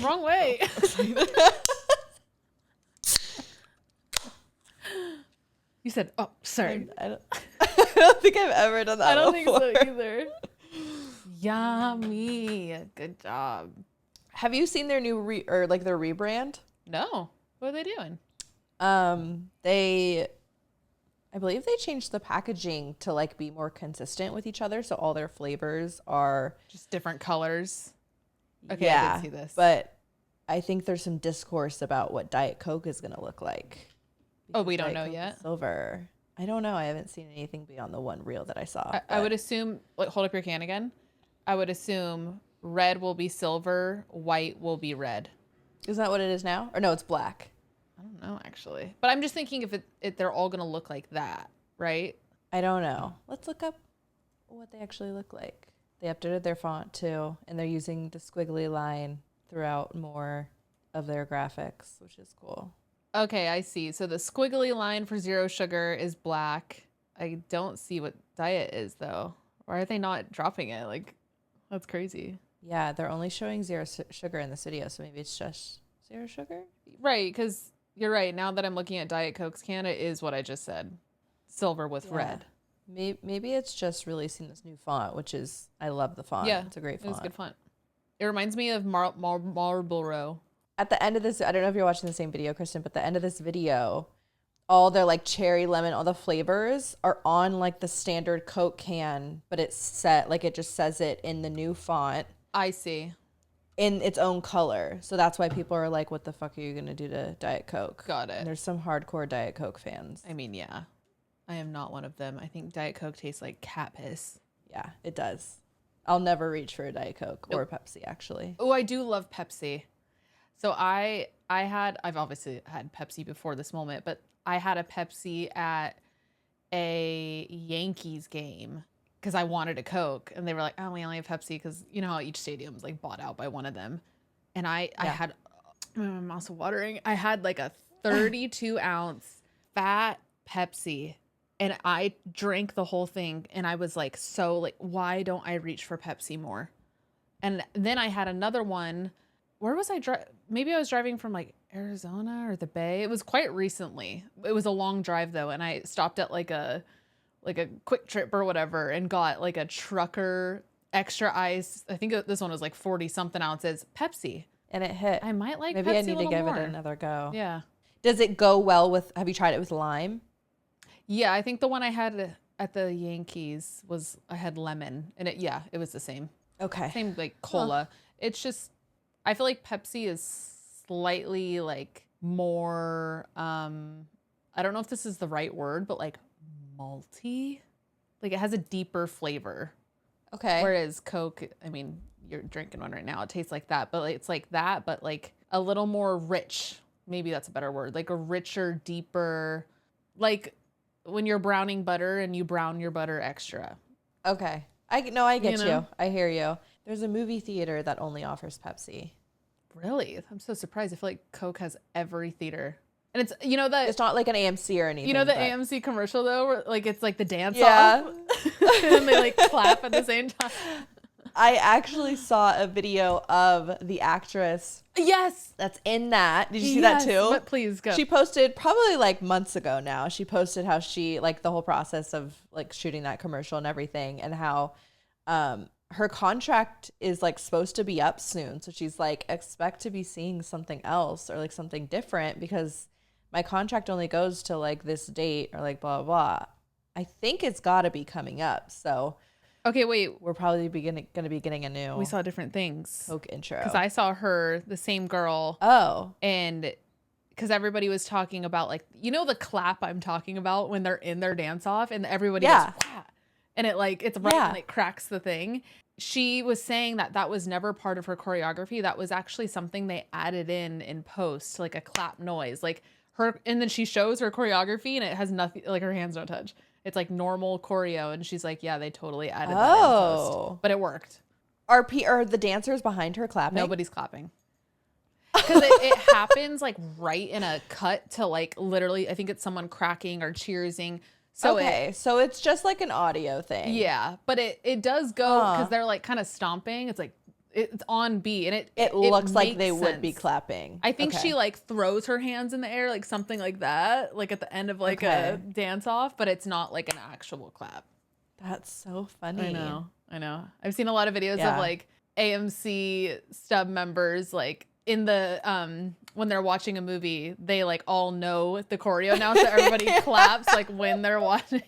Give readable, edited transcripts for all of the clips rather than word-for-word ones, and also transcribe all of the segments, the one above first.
Wrong way. You said, oh, sorry. I don't think I've ever done that I don't before. think so either. Yummy. Good job. Have you seen their new their rebrand? No. What are they doing? I believe they changed the packaging to like be more consistent with each other, so all their flavors are just different colors. Okay, yeah, I did see this. But I think there's some discourse about what Diet Coke is going to look like. Oh, we don't Diet know Coke yet? Silver. I don't know. I haven't seen anything beyond the one reel that I saw. I would assume, like, hold up your can again. I would assume red will be silver, white will be red. Isn't that what it is now? Or no, it's black. I don't know, actually. But I'm just thinking if they're all going to look like that, right? I don't know. Let's look up what they actually look like. They updated their font too, and they're using the squiggly line throughout more of their graphics, which is cool. Okay, I see. So the squiggly line for zero sugar is black. I don't see what diet is, though. Why are they not dropping it? Like, that's crazy. Yeah, they're only showing zero sugar in this video, so maybe it's just zero sugar? Right, because you're right. Now that I'm looking at Diet Coke's can, it is what I just said. Silver with red. Maybe it's just releasing this new font, which is, I love the font. Yeah, it's a great font. It's a good font. It reminds me of Marlboro. At the end of this, I don't know if you're watching the same video, Kristen, but the end of this video, all their like cherry, lemon, all the flavors are on like the standard Coke can, but it's set, like it just says it in the new font. I see. In its own color. So that's why people are like, what the fuck are you going to do to Diet Coke? Got it. And there's some hardcore Diet Coke fans. I mean, yeah. I am not one of them. I think Diet Coke tastes like cat piss. Yeah, it does. I'll never reach for a Diet Coke or a Pepsi, actually. Oh, I do love Pepsi. So I've obviously had Pepsi before this moment, but I had a Pepsi at a Yankees game because I wanted a Coke, and they were like, "Oh, we only have Pepsi," because you know how each stadium is like bought out by one of them. And I had, my mouth's watering. I had like a 32-ounce fat Pepsi, and I drank the whole thing, and I was like, so like, why don't I reach for Pepsi more? And then I had another one. Where was I maybe I was driving from like Arizona or the Bay. It was quite recently. It was a long drive though, and I stopped at like a Quick Trip or whatever and got like a trucker extra ice. I think this one was like 40 something ounces Pepsi. And it hit. I might like maybe Pepsi I need a to give more. it another go. Yeah. Does it go well with, have you tried it with lime? Yeah, I think the one I had at the Yankees I had lemon, and it was the same. Okay. Same like cola. Huh. It's just, I feel like Pepsi is slightly like more, I don't know if this is the right word, but like malty. Like it has a deeper flavor. Okay. Whereas Coke, I mean, you're drinking one right now. It tastes like that, but it's like that, but like a little more rich. Maybe that's a better word. Like a richer, deeper, like when you're browning butter and you brown your butter extra. Okay. I get you. I hear you. There's a movie theater that only offers Pepsi. Really? I'm so surprised. I feel like Coke has every theater. And it's, you know, that it's not like an AMC or anything. You know the AMC commercial though, where like it's like the dance off and they like clap at the same time. I actually saw a video of the actress. Yes. That's in that. Did you see that too? But please go. She posted probably like months ago now. She posted how she, like the whole process of like shooting that commercial and everything, and how her contract is like supposed to be up soon. So she's like, expect to be seeing something else or like something different, because my contract only goes to like this date or like blah, blah, blah. I think it's got to be coming up. So okay, wait. We're probably going to be getting a new. We saw different things. Coke intro. Because I saw her, the same girl. Oh. And because everybody was talking about like, you know, the clap I'm talking about when they're in their dance off and everybody goes, wah, and it like, it's right and it cracks the thing. She was saying that was never part of her choreography. That was actually something they added in post, like a clap noise. Like her, and then she shows her choreography and it has nothing, like her hands don't touch. It's like normal choreo, and she's like, yeah, they totally added that in post. But it worked. Are the dancers behind her clapping? Nobody's clapping. Because it happens like right in a cut to like literally, I think it's someone cracking or cheersing. So so it's just like an audio thing. Yeah, but it does go because they're like kind of stomping. It's like it's on B, and It looks like they makes would be sense. clapping. I think Okay. she like throws her hands in the air, like something like that, like at the end of like a dance off, but it's not like an actual clap. That's so funny. I know. I've seen a lot of videos of like AMC stub members like in the when they're watching a movie, they like all know the choreo now, so everybody claps like when they're watching.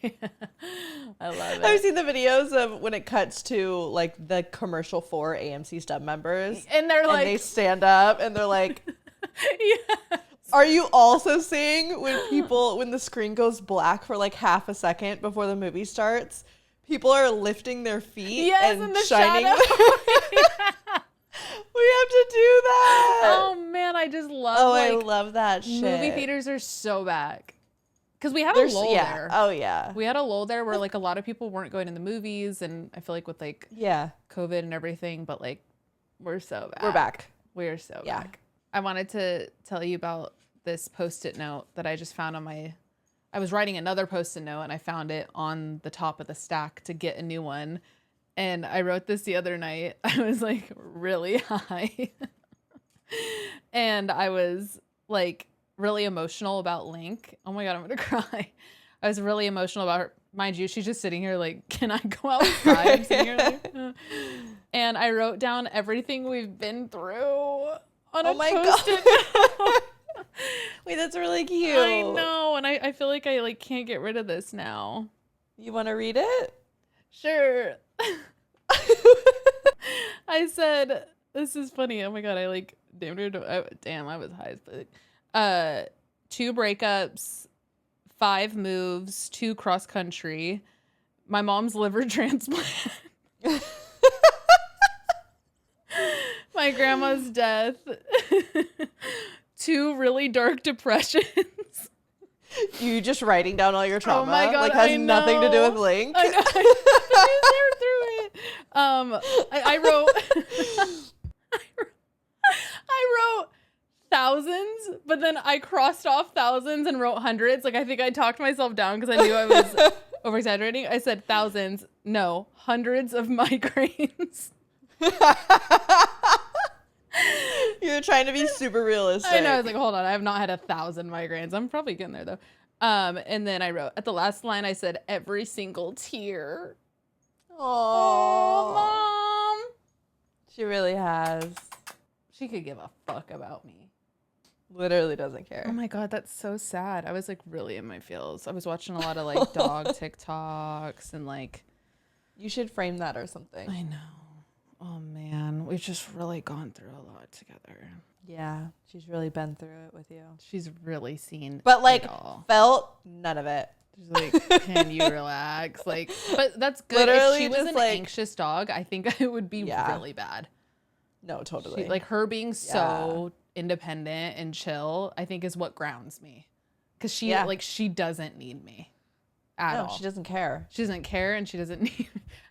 I love it. I've seen the videos of when it cuts to like the commercial for AMC stub members, and they're like, they stand up and they're like, yes. Are you also seeing when the screen goes black for like half a second before the movie starts, people are lifting their feet and in the shining? Yeah. We have to do that. Oh man, I just love. I love that shit. Movie theaters are so back because we had a lull there. Oh yeah, we had a lull there where like a lot of people weren't going to the movies, and I feel like with like COVID and everything, but like we're so back. We're back. We're so back. I wanted to tell you about this Post-it note that I just found on my. I was writing another Post-it note and I found it on the top of the stack to get a new one. And I wrote this the other night. I was like really high. And I was like really emotional about Link. Oh my God, I'm going to cry. I was really emotional about her. Mind you, she's just sitting here like, can I go outside? I'm sitting here like, And I wrote down everything we've been through on a Post-it note. Wait, that's really cute. I know. And I feel like I like can't get rid of this now. You want to read it? Sure. I said, this is funny. Oh my God. I like, damn, I was high as fuck. 2 breakups, 5 moves, 2 cross country, my mom's liver transplant, my grandma's death, 2 really dark depressions. You just writing down all your trauma? Oh my God, like has nothing to do with Link? I know. I through it. I wrote thousands, but then I crossed off thousands and wrote hundreds. Like I think I talked myself down because I knew I was over exaggerating. I said thousands, no, hundreds of migraines. You're trying to be super realistic. I know. I was like, hold on. I have not had 1,000 migraines. I'm probably getting there though. And then I wrote at the last line, I said, every single tear. Oh, Mom. She really has. She could give a fuck about me. Literally doesn't care. Oh my God, that's so sad. I was like really in my feels. I was watching a lot of like dog TikToks and like. You should frame that or something. I know. Oh man, we've just really gone through a lot together. Yeah, she's really been through it with you. She's really seen but like it all. Felt none of it. She's like, can you relax? Like, but that's good. Literally if she was just an like, anxious dog, I think it would be really bad. No, totally. Like her being so independent and chill, I think is what grounds me. Cause she like she doesn't need me at all. She doesn't care. She doesn't care and she doesn't need me.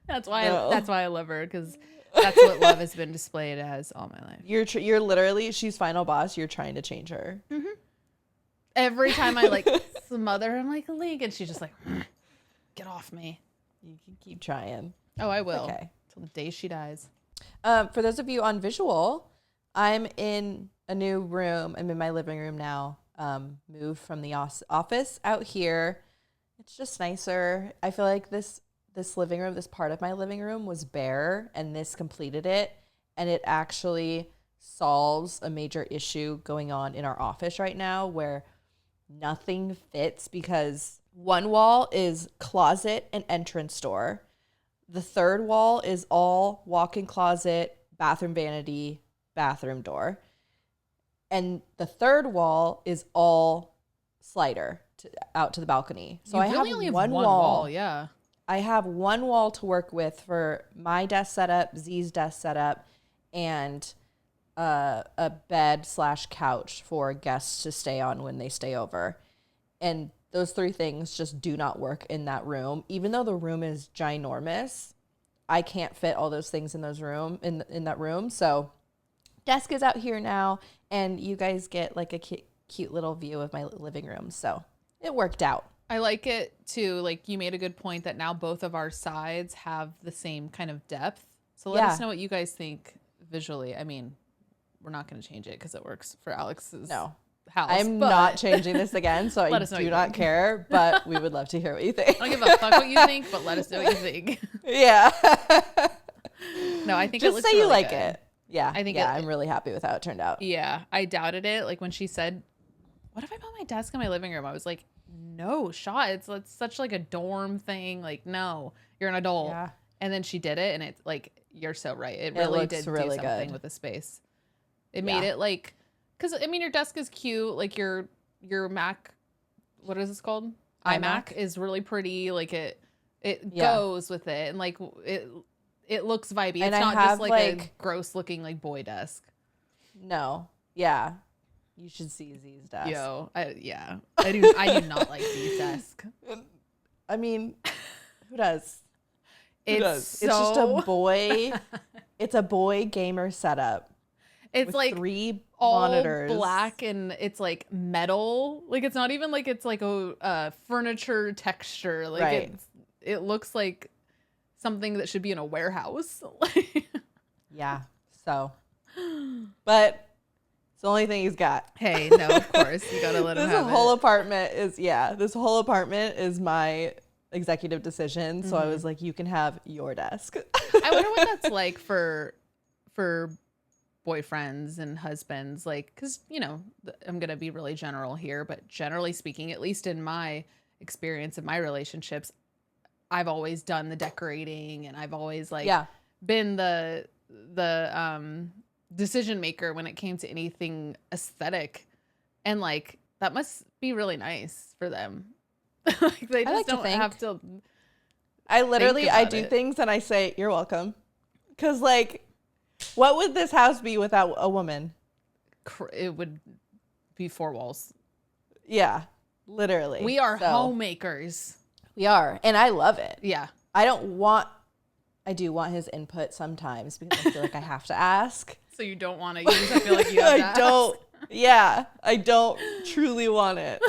That's why I love her, because that's what love has been displayed as all my life. You're literally, she's final boss. You're trying to change her. Mm-hmm. Every time I like smother her, I'm like, Link, and she's just like, get off me. You can keep trying. Oh, I will. Okay. Till the day she dies. For those of you on visual, I'm in a new room. I'm in my living room now. Moved from the office out here. It's just nicer. I feel like this living room, this part of my living room was bare, and this completed it. And it actually solves a major issue going on in our office right now where nothing fits, because one wall is closet and entrance door. The third wall is all walk-in closet, bathroom vanity, bathroom door. And the third wall is all slider out to the balcony. So I have only one one wall. Yeah. I have one wall to work with for my desk setup, Z's desk setup, and a bed/couch for guests to stay on when they stay over. And those 3 things just do not work in that room. Even though the room is ginormous, I can't fit all those things in in that room. So desk is out here now, and you guys get like a cute little view of my living room. So it worked out. I like it too. Like you made a good point that now both of our sides have the same kind of depth. So let us know what you guys think visually, I mean, we're not going to change it because it works for Alex's No. house. I'm not changing this again, so I do not care, but we would love to hear what you think. I don't give a fuck what you think, but let us know what you think. Yeah. No, I think just it looks say you really like good. it. Yeah. I think I'm really happy with how it turned out. Yeah, I doubted it. Like when she said, "What if I put my desk in my living room?" I was like, "No, Shaw, it's such like a dorm thing. Like, no, you're an adult." Yeah. And then she did it, and it's like, you're so right. It really did do something good with the space. It made it like, because I mean, your desk is cute. Like your Mac, what is this called? iMac is really pretty. Like it goes with it, and like it looks vibey. And it's I not just have, like a gross looking like boy desk. No. Yeah. You should see Z's desk. Yo, I do not like Z's desk. I mean, who does? It's just a boy. It's a boy gamer setup. It's with like 3 all monitors. black, and it's like metal. Like it's not even like it's like a furniture texture. Like it looks like something that should be in a warehouse. Yeah. So, but it's the only thing he's got. Hey, no, of course you gotta let him have This whole apartment is my executive decision. So I was like, you can have your desk. I wonder what that's like for boyfriends and husbands, like, because I'm gonna be really general here, but generally speaking, at least in my experience of my relationships, I've always done the decorating, and I've always been the decision maker when it came to anything aesthetic, and like that must be really nice for them. Like they just don't have to. I do things and I say you're welcome, because like, what would this house be without a woman? It would be 4 walls. Yeah, literally. We are homemakers. We are, and I love it. Yeah. I do want his input sometimes, because I feel like I have to ask. So you don't want to use, I feel like you have to ask. Yeah, I don't truly want it.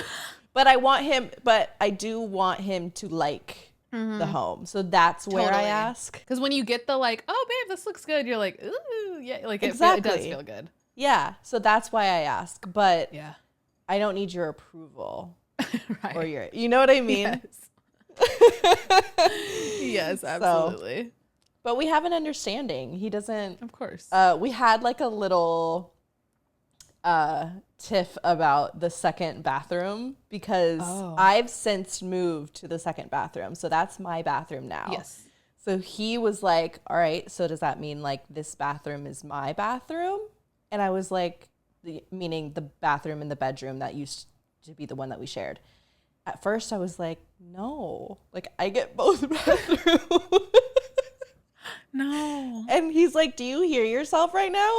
But I do want him to like the home. So that's where I ask. Because when you get the like, oh babe, this looks good, you're like, ooh, yeah, like it does feel good. Yeah. So that's why I ask. But yeah, I don't need your approval. Right. Or you know what I mean? Yes. Yes, absolutely. So, but we have an understanding. He doesn't. Of course. We had like a little tiff about the second bathroom, because I've since moved to the second bathroom. So that's my bathroom now. Yes. So he was like, all right, so does that mean like this bathroom is my bathroom? And I was like, meaning the bathroom in the bedroom that used to be the one that we shared. At first I was like, no, like I get both bathrooms. No. And he's like, do you hear yourself right now?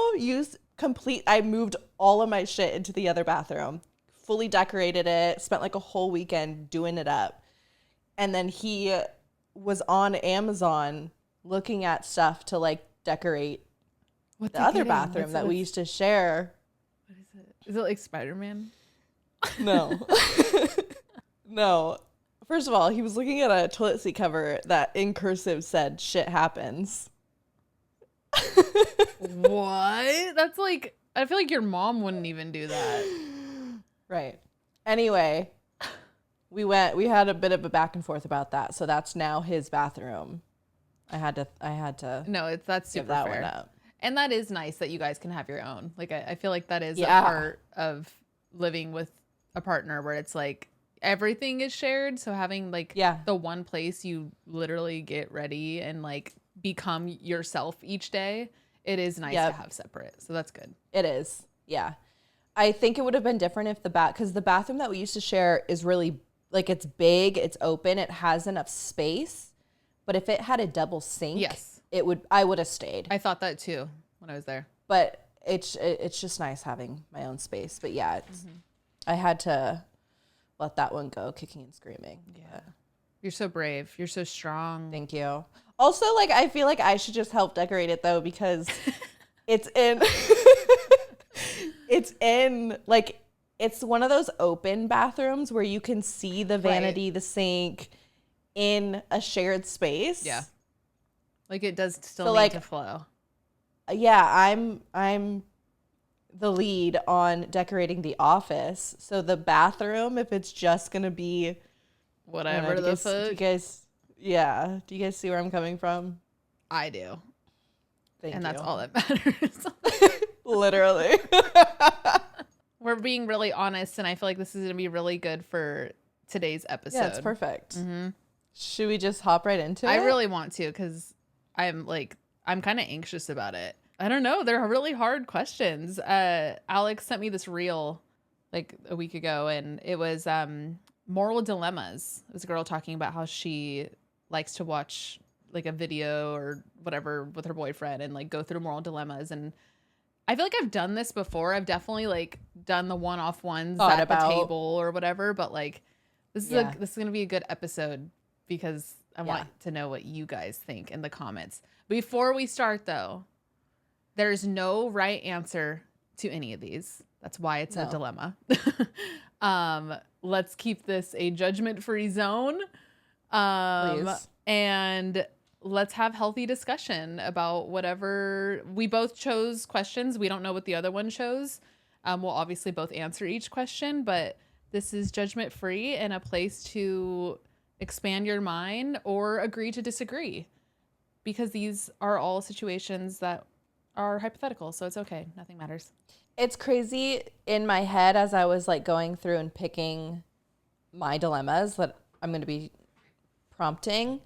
I moved all of my shit into the other bathroom, fully decorated it, spent like a whole weekend doing it up. And then he was on Amazon looking at stuff to like decorate the other bathroom that we used to share. What is it? Is it like Spider-Man? No. No. First of all, he was looking at a toilet seat cover that in cursive said shit happens. What? That's like, I feel like your mom wouldn't even do that. Right. Anyway, we had a bit of a back and forth about that. So that's now his bathroom. I had to No, that's super give that fair. one up. And that is nice that you guys can have your own. Like I feel like that is a part of living with a partner, where it's like everything is shared. So having like the one place you literally get ready and like become yourself each day, it is nice to have separate. So that's good. It is. Yeah. I think it would have been different if because the bathroom that we used to share is really like, it's big, it's open, it has enough space. But if it had a double sink, I would have stayed. I thought that too when I was there. But it's just nice having my own space. But yeah, I had to let that one go kicking and screaming. Yeah. But you're so brave. You're so strong. Thank you. Also, like, I feel like I should just help decorate it though, because it's one of those open bathrooms where you can see the vanity, the sink in a shared space. Yeah. Like it does still need to flow. Yeah, I'm the lead on decorating the office. So the bathroom, if it's just gonna be, I don't know, Whatever the do you fuck. guys, yeah, do you guys see where I'm coming from? I do. Thank And that's you. all that matters. Literally. We're being really honest, and I feel like this is going to be really good for today's Yeah, it's episode. perfect. Mm-hmm. Should we just hop right into it? I really want to, because I'm kind of anxious about it. I don't know. They're really hard questions. Alex sent me this reel like a week ago, and it was moral dilemmas. It was a girl talking about how she likes to watch like a video or whatever with her boyfriend and like go through moral dilemmas. And I feel like I've done this before. I've definitely like done the one-off ones Thought at about the table or whatever, but like this is Yeah. this is going to be a good episode because I want to know what you guys think in the comments. Before we start though, there's no right answer to any of these. That's why it's a dilemma. Let's keep this a judgment-free zone. Please. And let's have healthy discussion about whatever. We both chose questions. We don't know what the other one chose. We'll obviously both answer each question, but this is judgment-free and a place to expand your mind or agree to disagree, because these are all situations that are hypothetical, so it's okay. Nothing matters. It's crazy in my head as I was like going through and picking my dilemmas that I'm going to be prompting.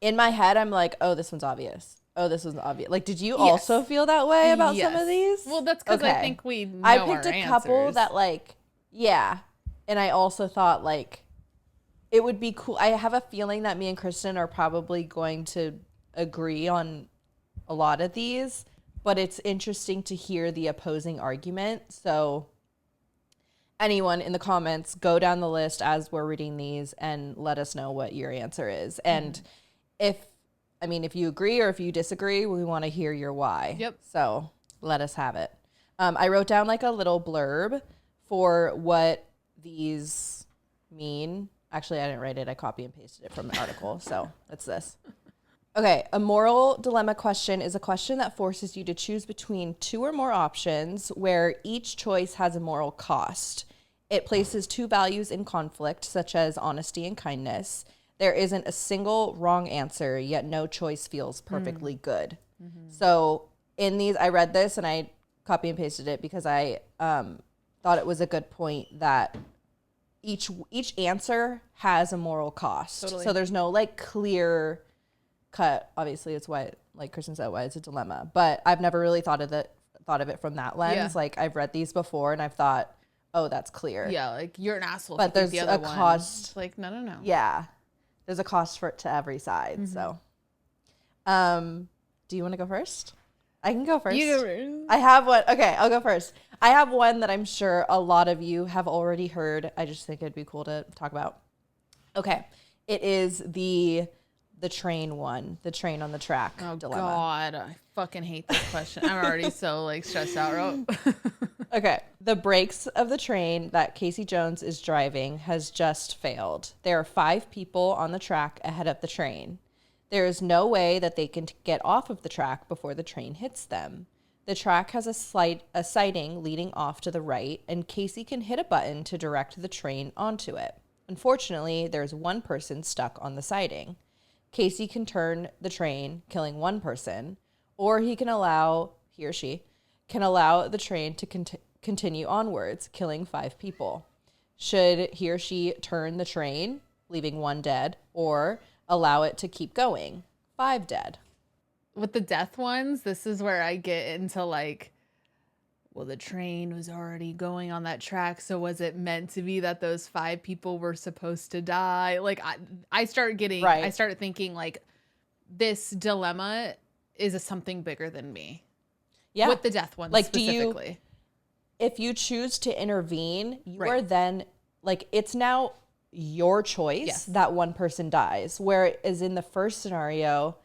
In my head, I'm like, oh, this one's obvious. Oh, this one's obvious. Like, did you also feel that way about some of these? Well, that's because I think we know I picked our a couple answers. that like, yeah. And I also thought like it would be cool. I have a feeling that me and Kristen are probably going to agree on a lot of these, but it's interesting to hear the opposing argument. So anyone in the comments, go down the list as we're reading these and let us know what your answer is. And if you agree or if you disagree, we want to hear your why. Yep. So let us have it. I wrote down like a little blurb for what these mean. Actually, I didn't write it. I copy and pasted it from the article. So it's this. Okay, a moral dilemma question is a question that forces you to choose between two or more options where each choice has a moral cost. It places two values in conflict, such as honesty and kindness. There isn't a single wrong answer, yet no choice feels perfectly good. Mm-hmm. So in these, I read this and I copy and pasted it because I thought it was a good point that each answer has a moral cost. Totally. So there's no like clear cut. Obviously, it's why, like Kristen said, why it's a dilemma. But I've never really thought of it from that lens. Yeah. Like I've read these before and I've thought, oh, that's clear. Yeah, like you're an asshole. But there's the other a cost. Like no. Yeah, there's a cost for it to every side. Mm-hmm. So, do you want to go first? I can go first. You go first. I have one. Okay, I'll go first. I have one that I'm sure a lot of you have already heard. I just think it'd be cool to talk about. Okay, it is the train one, the train on the track dilemma. God, I fucking hate this question. I'm already so like stressed out. Okay, the brakes of the train that Casey Jones is driving has just failed. There are 5 people on the track ahead of the train. There is no way that they can get off of the track before the train hits them. The track has a siding leading off to the right, and Casey can hit a button to direct the train onto it. Unfortunately, there's one person stuck on the siding. Casey can turn the train, killing one person, or he or she can allow the train to continue onwards, killing 5 people. Should he or she turn the train, leaving 1 dead, or allow it to keep going, 5 dead? With the death ones, this is where I get into like, well, the train was already going on that track, so was it meant to be that those 5 people were supposed to die? Like I started thinking like this dilemma is something bigger than me. Yeah. With the death ones, like, specifically. If you choose to intervene, you are then like, it's now your choice that one person dies. Whereas in the first scenario,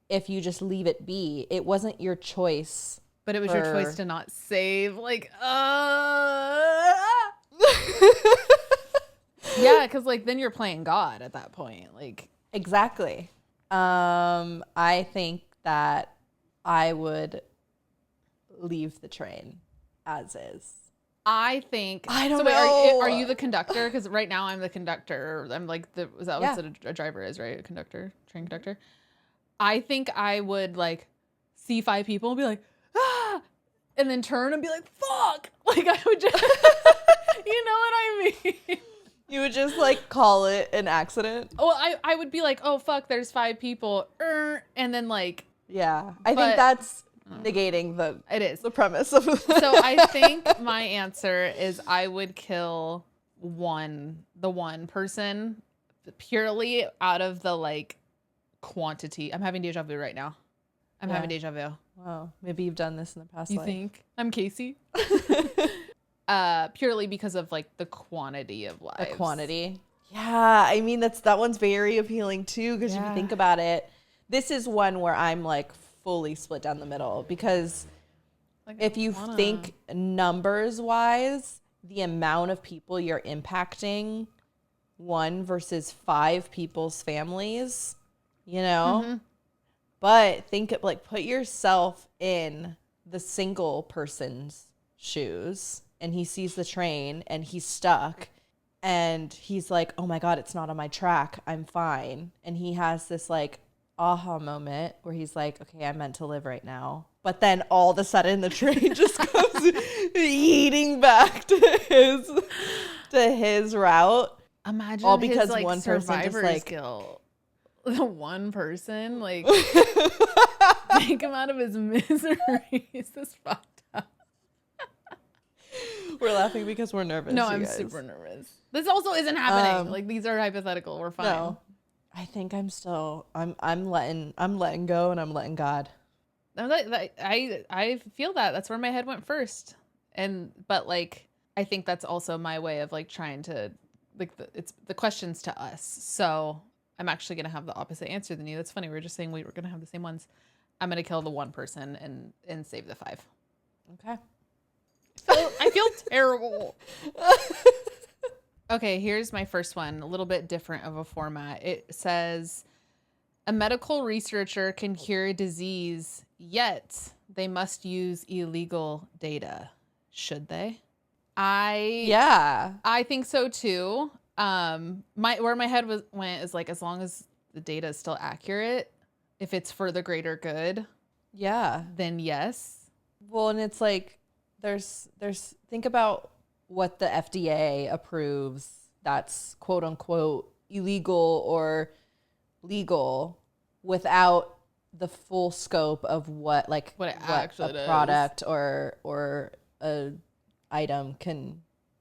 if you just leave it be, it wasn't your choice. But it was your choice to not save. Like, yeah, because like then you're playing God at that point. Like, exactly. I think that I would leave the train as is. I think. I don't so wait, know. Are you the conductor? Because right now I'm the conductor. I'm like is that Yeah. what a driver is, right? A conductor, train conductor. I think I would like see 5 people and be like, ah, and then turn and be like, fuck. Like I would just, you know what I mean? You would just like call it an accident. Well, I would be like, oh fuck, there's 5 people, and then like. Yeah, I think that's negating the premise of So I think my answer is I would kill the one person purely out of the like quantity. I'm having deja vu right now. I'm having deja vu. Wow, maybe you've done this in the past You life. think I'm Casey? Purely because of like the quantity of lives. The quantity. Yeah, I mean that one's very appealing too, because if you think about it, this is one where I'm like fully split down the middle, because like, if you think numbers wise, the amount of people you're impacting, 1 versus 5 people's families, you know. Mm-hmm. But put yourself in the single person's shoes, and he sees the train and he's stuck. And he's like, oh my God, it's not on my track. I'm fine. And he has this like aha moment where he's like, okay, I'm meant to live right now. But then all of a sudden the train just comes eating back to his route. Imagine all because his, like, one person just like skill. The one person like take him out of his misery. Is this fucked up? We're laughing because we're nervous. No, I'm super nervous. This also isn't happening. Like these are hypothetical. We're fine. No, I think I'm letting go, and I'm letting God. I feel that. That's where my head went first. But like I think that's also my way of like trying to like it's the questions to us. So I'm actually gonna have the opposite answer than you. That's funny. We were just saying we were gonna have the same ones. I'm gonna kill the one person and save the 5. Okay. I feel terrible. Okay, here's my first one. A little bit different of a format. It says, a medical researcher can cure a disease, yet they must use illegal data. Should they? I think so too. Where my head went is like, as long as the data is still accurate, if it's for the greater good, then yes. Well, and it's like there's think about what the FDA approves that's quote unquote illegal or legal without the full scope of what a product or a item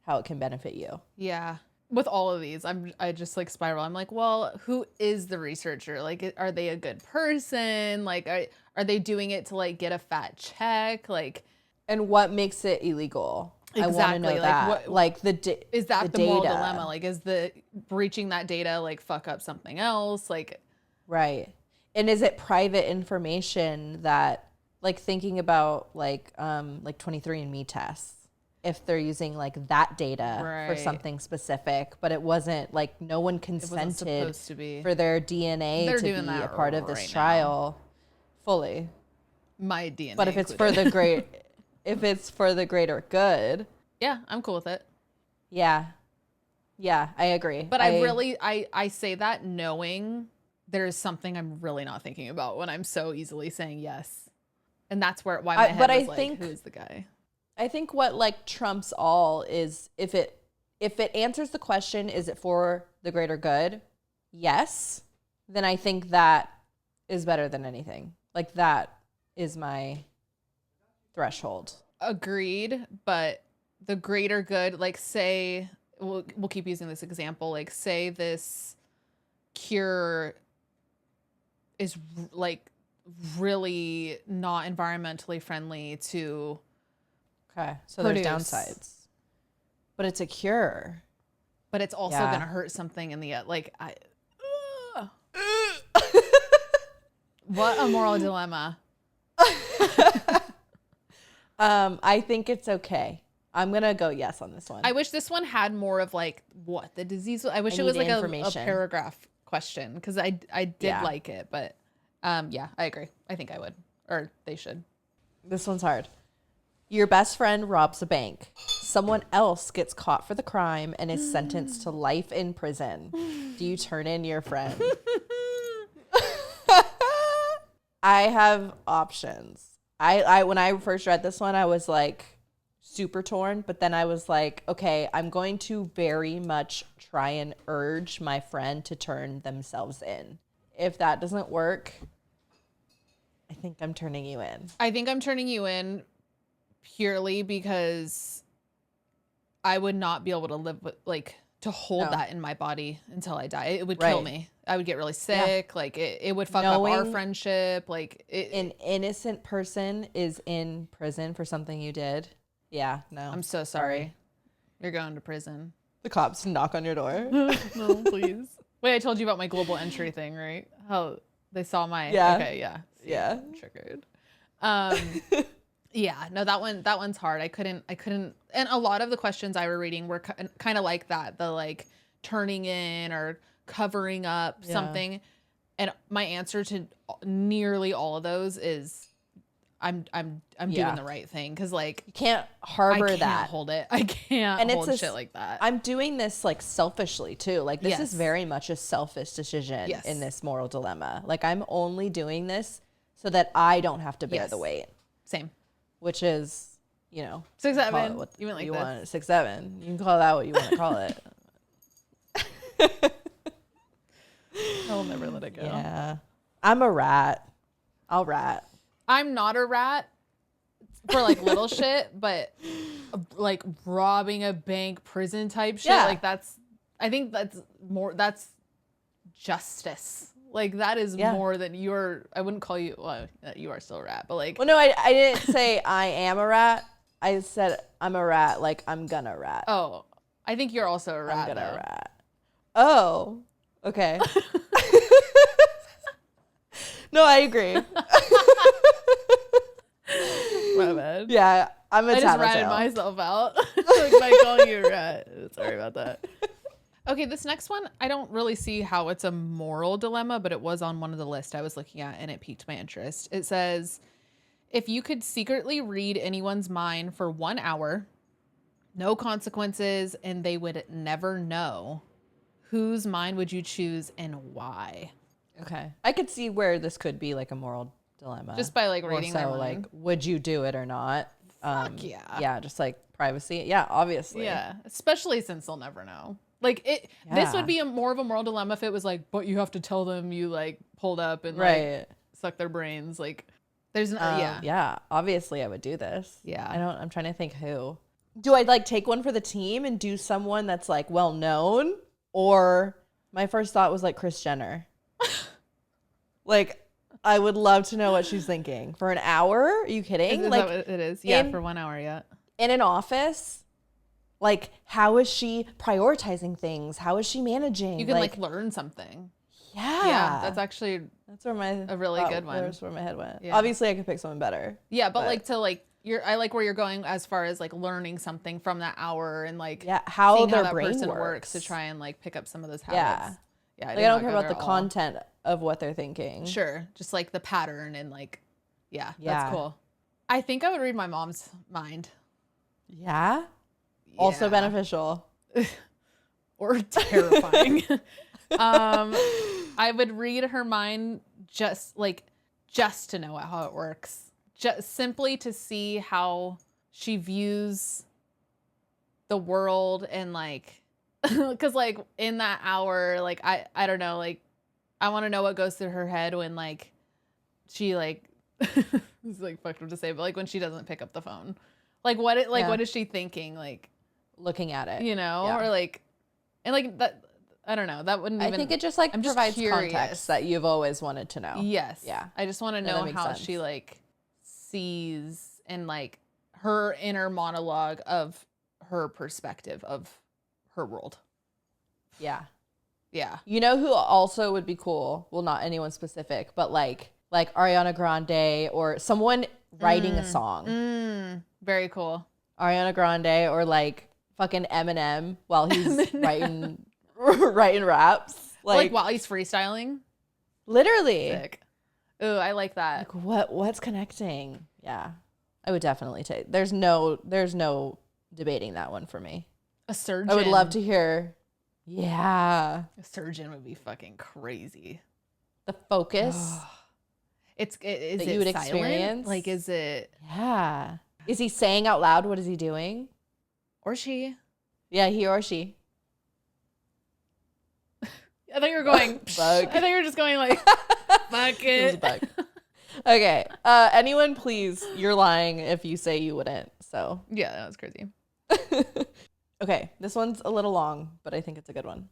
how it can benefit you. Yeah. With all of these, I just like spiral. I'm like, well, who is the researcher? Like, are they a good person? Like, are they doing it to like get a fat check? Like, and what makes it illegal? Exactly. I want to know that. Is that the moral dilemma? Like, is the breaching that data like fuck up something else? Like, right. And is it private information that, like, thinking about like 23andMe tests, if they're using like that data for something specific, but it wasn't like no one consented for their DNA to be a part of this trial fully. My DNA. But if it's for the greater good. Yeah, I'm cool with it. Yeah. Yeah, I agree. But I say that knowing there's something I'm really not thinking about when I'm so easily saying yes. And that's why my head was like, who is the guy? I think what like trumps all is if it answers the question, is it for the greater good? Yes. Then I think that is better than anything. Like that is my threshold. Agreed. But the greater good, like say, we'll keep using this example, like say this cure is like really not environmentally friendly to so produce. There's downsides, but it's a cure. But it's also gonna hurt something in the end. Like what a moral dilemma. I think it's okay. I'm gonna go yes on this one. I wish this one had more of like what the disease was. I wish it was like a paragraph question, because I did like it, but yeah, I agree. I think I would, or they should. This one's hard. Your best friend robs a bank. Someone else gets caught for the crime and is sentenced to life in prison. Do you turn in your friend? I have options. I when I first read this one, I was like super torn, but then I was like, okay, I'm going to very much try and urge my friend to turn themselves in. If that doesn't work, I think I'm turning you in. I think I'm turning you in purely because I would not be able to live with, like, to hold that in my body until I die. It would kill me. I would get really sick. Yeah. Like, it would fuck up our friendship. Like, an innocent person is in prison for something you did. Yeah, no. I'm so sorry. You're going to prison. The cops knock on your door. No, please. Wait, I told you about my global entry thing, right? How they saw my... Yeah. Okay, yeah. See, yeah. Triggered. Yeah, no, that one's hard. I couldn't, and a lot of the questions I were reading were kind of like that, the like turning in or covering up something. And my answer to nearly all of those is I'm doing the right thing. Cause like you can't harbor I can't that. hold it. I can't hold shit like that. I'm doing this like selfishly too. Like this is very much a selfish decision in this moral dilemma. Like I'm only doing this so that I don't have to bear the weight. Same. Which is, 6'7". You went like you this. want 6'7". You can call that what you want to call it. I'll never let it go. Yeah. I'm a rat. I'll rat. I'm not a rat for like little shit, but like robbing a bank, prison type shit, like I think that's justice. Like that is more than I wouldn't call you, well, you are still a rat, but like. Well, no, I didn't say I am a rat. I said I'm a rat, like I'm gonna rat. Oh, I think you're also a rat. I'm gonna rat. Oh, okay. No, I agree. My bad. Yeah, I'm a I just ratted myself out like by calling you a rat. Sorry about that. Okay, this next one, I don't really see how it's a moral dilemma, but it was on one of the lists I was looking at and it piqued my interest. It says, if you could secretly read anyone's mind for 1 hour, no consequences, and they would never know, whose mind would you choose and why? Okay. I could see where this could be like a moral dilemma. Just by like reading their mind. Like, would you do it or not? Fuck yeah. Yeah, just like privacy. Yeah, obviously. Yeah, especially since they'll never know. Like this would be more of a moral dilemma if it was like, but you have to tell them you like pulled up and like suck their brains. Like there's yeah, obviously I would do this. Yeah. I'm trying to think who. Do I like take one for the team and do someone that's like well known, or my first thought was like Kris Jenner. Like I would love to know what she's thinking for an hour. Are you kidding? Is like that what it is? Yeah, for 1 hour, yeah. In an office. Like, how is she prioritizing things? How is she managing? You can like learn something. Yeah. Yeah, that's actually a really good one. That's where my head went. Yeah. Obviously, I could pick someone better. Yeah, but like to like I like where you're going as far as like learning something from that hour and like how their that brain person works to try and like pick up some of those habits. Yeah. Like, I don't care about the content of what they're thinking. Sure, just like the pattern and like, that's cool. I think I would read my mom's mind. Yeah. Also beneficial. Or terrifying. I would read her mind just to know how it works. Just simply to see how she views the world and like, because like in that hour, like I don't know, like I want to know what goes through her head when like she like it's like fucked up to say, but like when she doesn't pick up the phone, like what is she thinking, like looking at it, or like, and like that, I don't know, that wouldn't even, I think it just like provides just context that you've always wanted to know. Yes. Yeah. I just want to know how sense. she like sees and like her inner monologue of her perspective of her world. Yeah. Yeah. You know who also would be cool? Well, not anyone specific, but like Ariana Grande or someone writing a song. Very cool. Ariana Grande or like fucking Eminem while he's writing raps. Like while he's freestyling. Literally. Sick. Ooh, I like that. Like what's connecting? Yeah. I would definitely take. There's no debating that one for me. A surgeon. I would love to hear. Yeah. A surgeon would be fucking crazy. The focus. Is that it you would silent? experience? Like, is it? Yeah. Is he saying out loud? What is he doing? Or she? Yeah, he or she. I thought you were going. Bug. I thought you were just going like, fuck It was it. a bug. Okay. Anyone, please. You're lying if you say you wouldn't. So. Yeah, that was crazy. Okay. This one's a little long, but I think it's a good one.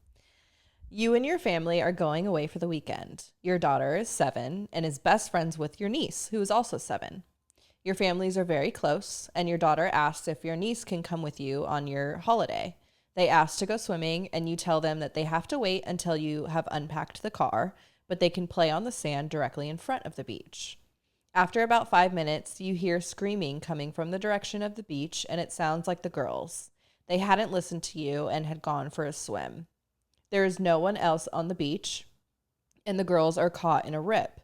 You and your family are going away for the weekend. Your daughter is 7 and is best friends with your niece, who is also 7. Your families are very close, and your daughter asks if your niece can come with you on your holiday. They ask to go swimming, and you tell them that they have to wait until you have unpacked the car, but they can play on the sand directly in front of the beach. After about 5 minutes, you hear screaming coming from the direction of the beach, and it sounds like the girls. They hadn't listened to you and had gone for a swim. There is no one else on the beach, and the girls are caught in a rip.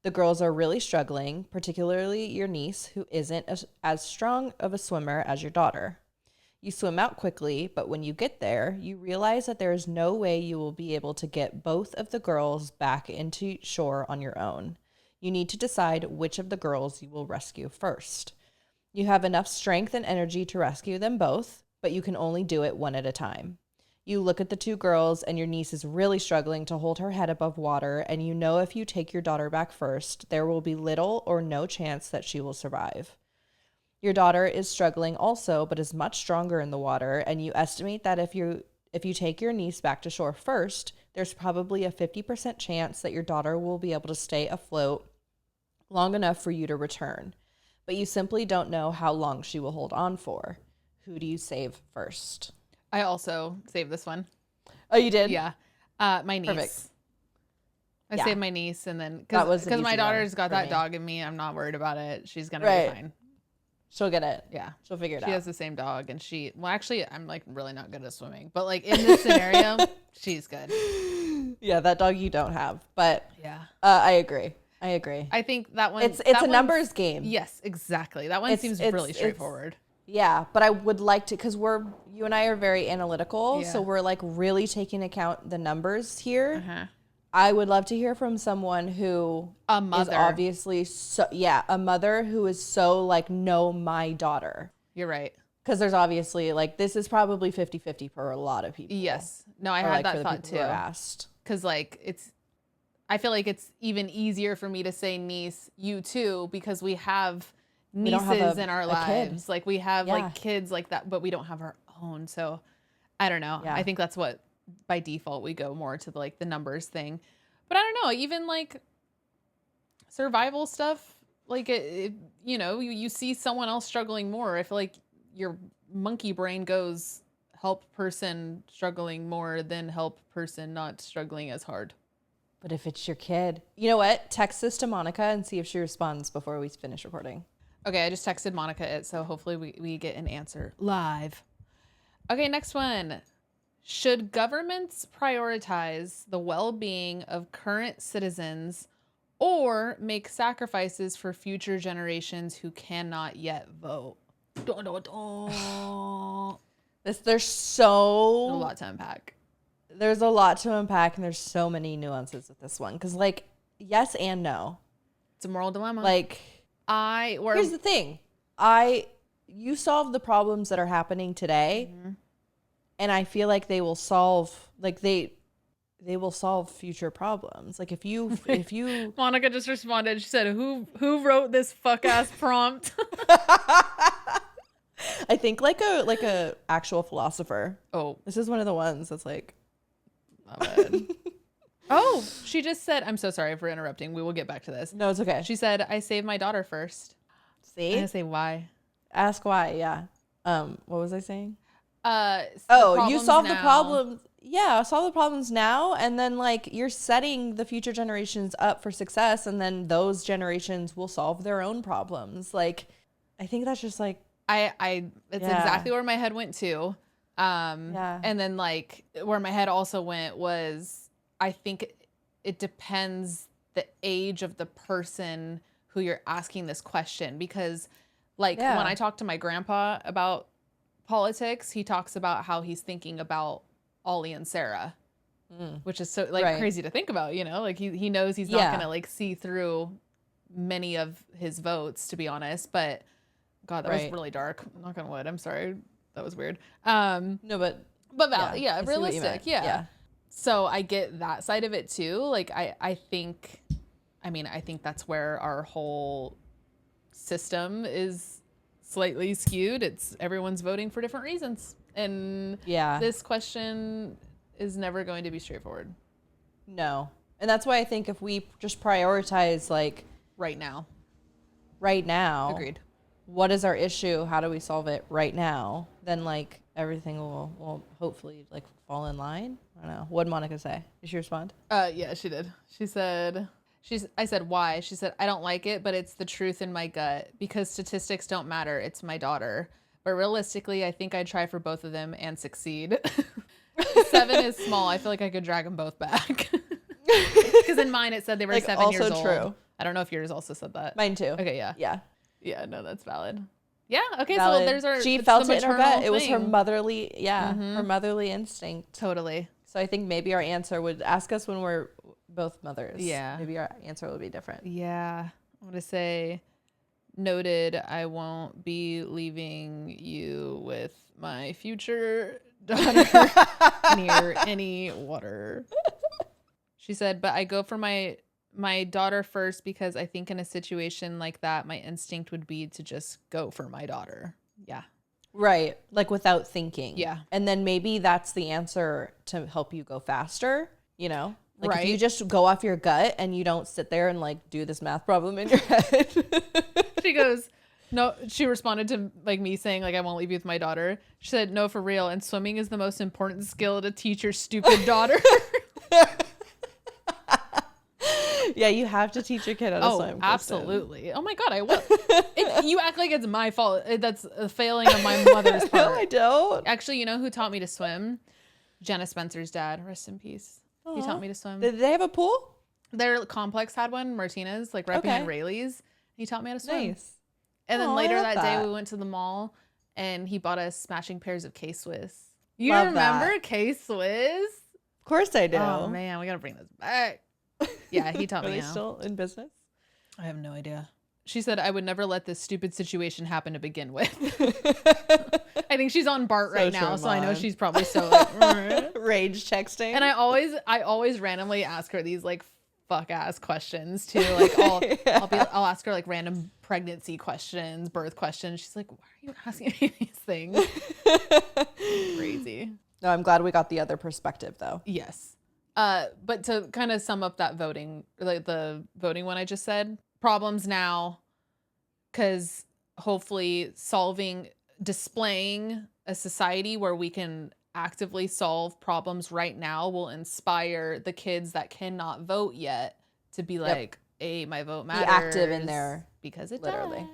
The girls are really struggling, particularly your niece, who isn't as strong of a swimmer as your daughter. You swim out quickly, but when you get there, you realize that there is no way you will be able to get both of the girls back into shore on your own. You need to decide which of the girls you will rescue first. You have enough strength and energy to rescue them both, but you can only do it one at a time. You look at the 2 girls, and your niece is really struggling to hold her head above water, and you know if you take your daughter back first, there will be little or no chance that she will survive. Your daughter is struggling also, but is much stronger in the water, and you estimate that if you take your niece back to shore first, there's probably a 50% chance that your daughter will be able to stay afloat long enough for you to return. But you simply don't know how long she will hold on for. Who do you save first? I also saved this one. Oh, you did? Yeah. My niece. Perfect. I Yeah. saved my niece, and then That was because an my easy daughter's one got for that me. dog in me, I'm not worried about it. She's gonna Right. be fine. She'll get it. Yeah. She'll figure it She out. has the same dog, and actually, I'm like really not good at swimming, but like in this scenario, she's good. Yeah, that dog you don't have. But Yeah. I agree. I think that one. It's a numbers game. Yes, exactly. That one seems really straightforward. Yeah, but I would like to, because you and I are very analytical, Yeah. so we're like really taking account the numbers here. Uh-huh. I would love to hear from someone who A mother. is obviously a mother who is so like, no, my daughter. You're right. Because there's obviously like, this is probably 50-50 for a lot of people. Yes. No, I Or, had like, for that the thought people who too. are asked. Because like I feel like it's even easier for me to say niece, you too, because we have We don't have nieces a- in our a lives. kid. Like we have Yeah. like kids like that, but we don't have our own. So I don't know. Yeah. I think that's what by default we go more to like the numbers thing. But I don't know, even like survival stuff, like you see someone else struggling more. I feel like your monkey brain goes help person struggling more than help person not struggling as hard. But if it's your kid, you know what? Text this to Monica and see if she responds before we finish recording. Okay, I just texted Monica it, so hopefully we get an answer live. Okay, next one. Should governments prioritize the well-being of current citizens or make sacrifices for future generations who cannot yet vote? Dun, dun, dun. There's A so lot to unpack. there's a lot to unpack, and there's so many nuances with this one. Because like, yes and no. It's a moral dilemma. Like, here's the thing. You solve the problems that are happening today, and I feel like they will solve they will solve future problems. Like if you Monica just responded. She said, "Who wrote this fuck ass prompt?" I think like a actual philosopher. Oh, This is one of the ones that's like, my bad. Oh, she just said, I'm so sorry for interrupting. We will get back to this. no, it's okay. She said, I saved my daughter first. See? I'm gonna say why. Ask why, yeah. What was I saying? You solve the problems. Yeah, solve the problems now, and then like you're setting the future generations up for success, and then those generations will solve their own problems. Like, I think that's just like It's exactly where my head went to. And then like where my head also went was, I think it depends the age of the person who you're asking this question, because Like when I talk to my grandpa about politics, he talks about how he's thinking about Ollie and Sarah, which is so like crazy to think about, you know, like he knows he's not going to like see through many of his votes, to be honest. But God, that was really dark. Knock on wood. I'm sorry. That was weird. No, but realistic. Yeah. So I get that side of it too. Like I think that's where our whole system is slightly skewed. It's everyone's voting for different reasons. And this question is never going to be straightforward. No. And that's why I think if we just prioritize like right now. Agreed. What is our issue? How do we solve it right now? Then like everything will hopefully like fall in line. I don't know. What did Monica say? Did she respond? Yeah, she did. She said, I said, why? She said, I don't like it, but it's the truth in my gut because statistics don't matter. It's my daughter. But realistically, I think I'd try for both of them and succeed. 7 is small. I feel like I could drag them both back. Because in mine, it said they were like 7 years old. Also true. I don't know if yours also said that. Mine too. Okay, yeah. Yeah. Yeah, no, that's valid. Yeah, okay, valid. So there's our... She felt it in her gut. It was her motherly, her motherly instinct. Totally. So I think maybe our answer would ask us when we're both mothers. Yeah. Maybe our answer would be different. Yeah. I want to say, noted, I won't be leaving you with my future daughter near any water. She said, but I go for my daughter first because I think in a situation like that, my instinct would be to just go for my daughter. Yeah. Right. Like without thinking. Yeah. And then maybe that's the answer to help you go faster, you know? Like right. If you just go off your gut and you don't sit there and like do this math problem in your head. She goes, no, she responded to like me saying like, I won't leave you with my daughter. She said, no, for real. And swimming is the most important skill to teach your stupid daughter. Yeah, you have to teach your kid how to swim. Kristen. Absolutely. Oh my God, I will. You act like it's my fault. That's a failing of my mother's part. No, I don't. Actually, you know who taught me to swim? Jenna Spencer's dad. Rest in peace. Aww. He taught me to swim. Did they have a pool? Their complex had one, Martinez, like right behind Rayleigh's. He taught me how to swim. Nice. And then later that day, we went to the mall, and he bought us matching pairs of K-Swiss. You remember K-Swiss? Of course I do. Oh man, we gotta bring this back. Yeah, he taught me. Are they still in business? I have no idea. She said, I would never let this stupid situation happen to begin with. I think she's on BART right now, so I know she's probably so like, rage texting. And I always randomly ask her these like fuck ass questions too. Like I'll ask her like random pregnancy questions, birth questions. She's like, why are you asking me these things? Crazy. No, I'm glad we got the other perspective though. Yes. But to kind of sum up that voting, like the voting one I just said, problems now, because hopefully displaying a society where we can actively solve problems right now will inspire the kids that cannot vote yet to be like, hey, my vote matters. Be active in there. Because it literally does.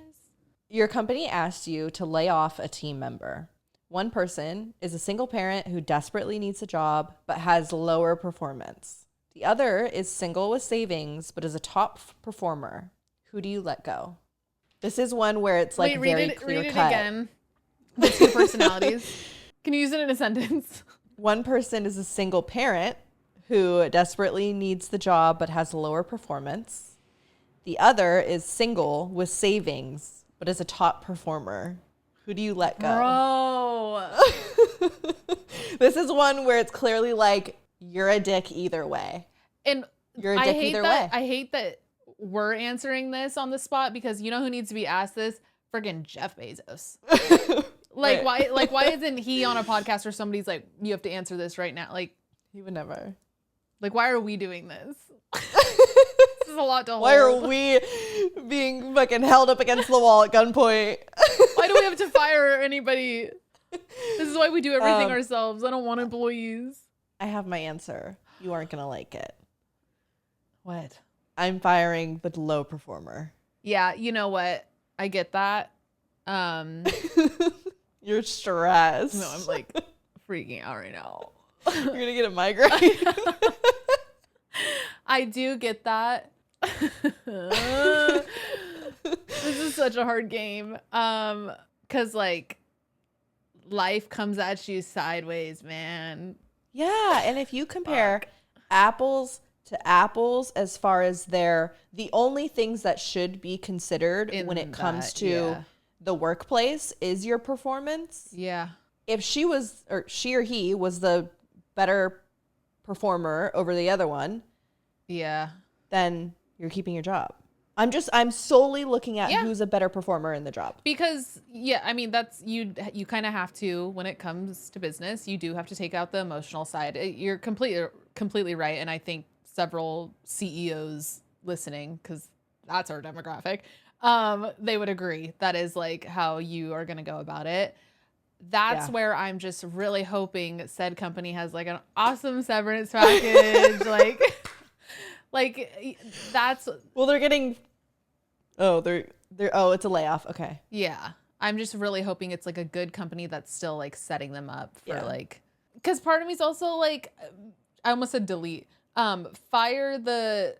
Your company asked you to lay off a team member. One person is a single parent who desperately needs a job but has lower performance. The other is single with savings but is a top performer. Who do you let go? This is one where it's like very clear cut. Read it again. The two personalities. Can you use it in a sentence? One person is a single parent who desperately needs the job but has lower performance. The other is single with savings but is a top performer. Who do you let go? Bro. This is one where it's clearly like, you're a dick either way. And you're a dick either way. I hate that we're answering this on the spot because you know who needs to be asked this? Friggin' Jeff Bezos. Like, why isn't he on a podcast where somebody's like, you have to answer this right now? Like, he would never. Like, why are we doing this? This is a lot to hold. Why are we being fucking held up against the wall at gunpoint? Why do we have to fire anybody? This is why we do everything ourselves. I don't want employees. I have my answer. You aren't going to like it. What? I'm firing the low performer. Yeah, you know what? I get that. You're stressed. No, I'm like freaking out right now. You're going to get a migraine. I do get that. This is such a hard game. Cause like life comes at you sideways, man. Yeah, and if you compare apples to apples as far as the only things that should be considered when it comes to the workplace is your performance. Yeah. If she or he was the better performer over the other one, yeah, then you're keeping your job. I'm solely looking at who's a better performer in the job. Because I mean that's you kind of have to, when it comes to business, you do have to take out the emotional side. You're completely right, and I think several CEOs listening, because that's our demographic, they would agree that is like how you are going to go about it. That's where I'm just really hoping said company has like an awesome severance package. like that's, well, they're getting, it's a layoff. Okay. Yeah. I'm just really hoping it's like a good company that's still like setting them up for like, because part of me is also like, I almost said delete, fire the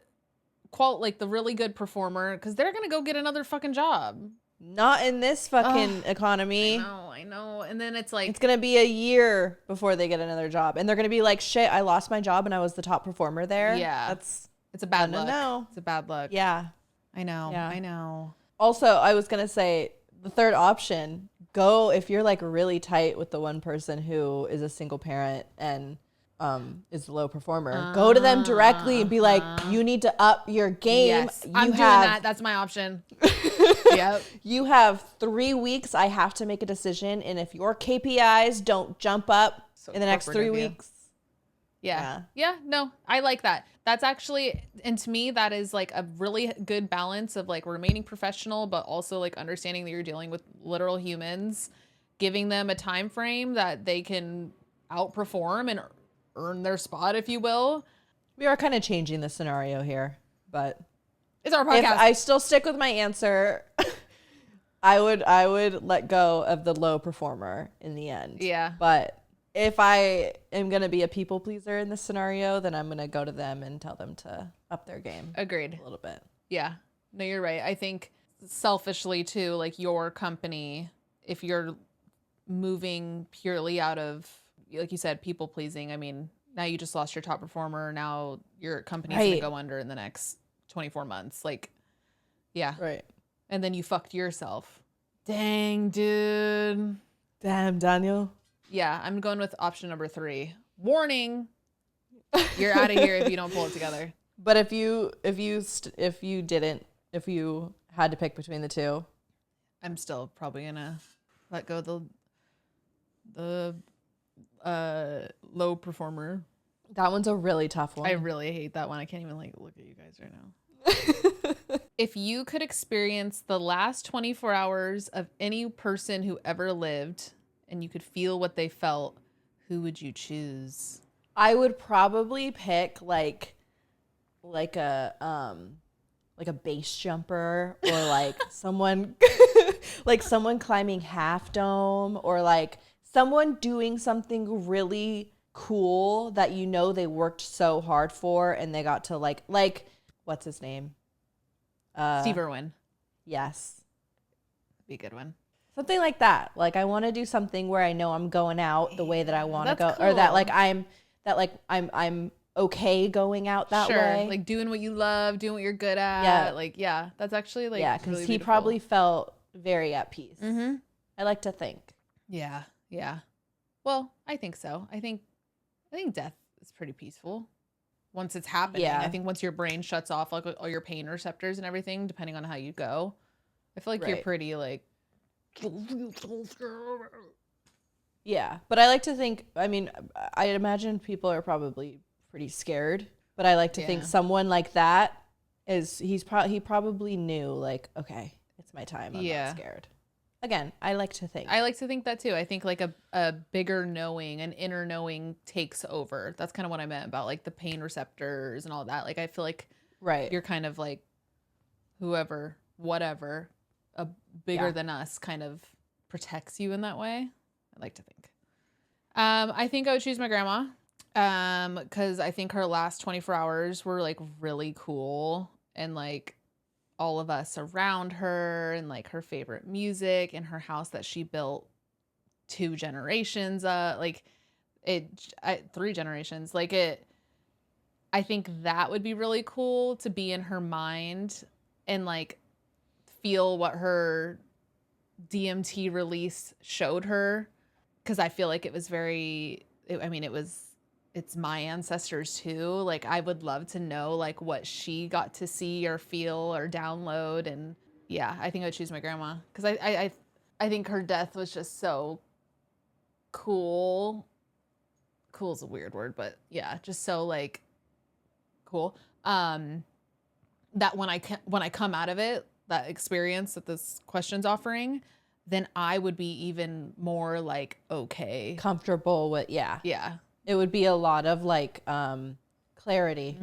the really good performer, because they're going to go get another fucking job. Not in this fucking economy. I know. And then it's like, it's going to be a year before they get another job. And they're going to be like, shit, I lost my job and I was the top performer there. Yeah. It's a bad look. No. It's a bad look. Yeah. I know. Yeah. I know. Also, I was going to say the third option, go if you're like really tight with the one person who is a single parent and is the low performer, go to them directly and be like, you need to up your game. Yes, I'm doing that. That's my option. Yep. You have 3 weeks. I have to make a decision. And if your KPIs don't jump up in the next 3 weeks. Yeah. No, I like that. That's actually, and to me, that is like a really good balance of like remaining professional, but also like understanding that you're dealing with literal humans, giving them a time frame that they can outperform and earn their spot, if you will. We are kind of changing the scenario here, but it's our podcast. If I still stick with my answer, I would let go of the low performer in the end. Yeah. But if I am going to be a people pleaser in this scenario, then I'm going to go to them and tell them to up their game. Agreed. A little bit. Yeah. No, you're right. I think selfishly too, like your company, if you're moving purely out of, like you said, people pleasing, I mean, now you just lost your top performer. Now your company's going to go under in the next 24 months. Like, yeah. Right. And then you fucked yourself. Dang, dude. Damn, Daniel. Yeah, I'm going with option number 3. Warning. You're out of here if you don't pull it together. But if you had to pick between the two, I'm still probably going to let go the low performer. That one's a really tough one. I really hate that one. I can't even like look at you guys right now. If you could experience the last 24 hours of any person who ever lived and you could feel what they felt, who would you choose? I would probably pick like a base jumper, or like someone climbing Half Dome, or like someone doing something really cool that you know they worked so hard for and they got to like what's his name? Steve Irwin. Yes. Be a good one. Something like that. Like I want to do something where I know I'm going out the way that I want to go, cool. or that I'm okay going out that way. Like doing what you love, doing what you're good at. Yeah. Like, yeah, that's actually like, yeah, because really he beautiful. probably felt very at peace. Mm-hmm. I like to think. Yeah. Yeah. Well, I think so. I think death is pretty peaceful once it's happening. Yeah. I think once your brain shuts off like all your pain receptors and everything, depending on how you go, I feel like you're pretty like. Yeah, but I like to think, I mean, I imagine people are probably pretty scared, but I like to think someone like that he probably knew like, okay, it's my time. I'm not scared. Again, I like to think that too. I think like a bigger knowing, an inner knowing takes over. That's kind of what I meant about like the pain receptors and all that. Like, I feel like you're kind of like whoever, whatever, a bigger than us kind of protects you in that way. I like to think. I think I would choose my grandma. Because I think her last 24 hours were like really cool and like all of us around her and like her favorite music and her house that she built 2 generations, like it 3 generations, like it. I think that would be really cool to be in her mind and like feel what her DMT release showed her, because I feel like it was it's my ancestors too. Like I would love to know like what she got to see or feel or download. And yeah, I think I would choose my grandma because I think her death was just so cool. Cool is a weird word, but yeah, just so like cool. That when I come out of it, that experience that this question's offering, then I would be even more like okay, comfortable with yeah. It would be a lot of like clarity.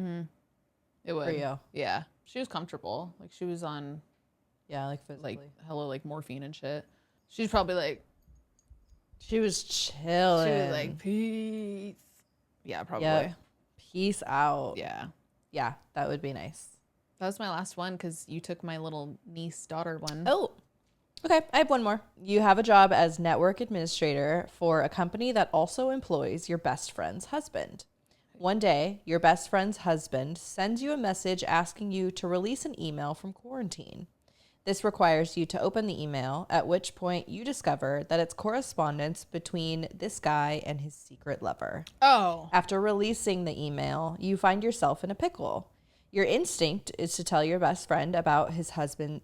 It would. For you. Yeah, she was comfortable. Like she was on like physically. like hella like morphine and shit. She's probably like she was chilling. She was like peace. Yeah, probably. Yep. Peace out. Yeah, that would be nice. That was my last one because you took my little niece daughter one. Oh, okay. I have one more. You have a job as network administrator for a company that also employs your best friend's husband. One day, your best friend's husband sends you a message asking you to release an email from quarantine. This requires you to open the email, at which point you discover that it's correspondence between this guy and his secret lover. Oh. After releasing the email, you find yourself in a pickle. Your instinct is to tell your best friend about his husband's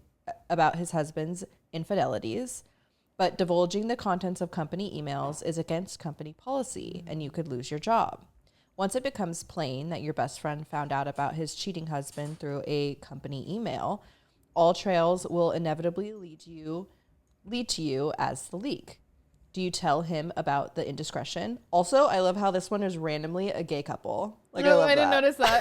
infidelities, but divulging the contents of company emails is against company policy, and you could lose your job. Once it becomes plain that your best friend found out about his cheating husband through a company email, all trails will inevitably lead to you as the leak. Do you tell him about the indiscretion? Also, I love how this one is randomly a gay couple. Like, no, I didn't notice that.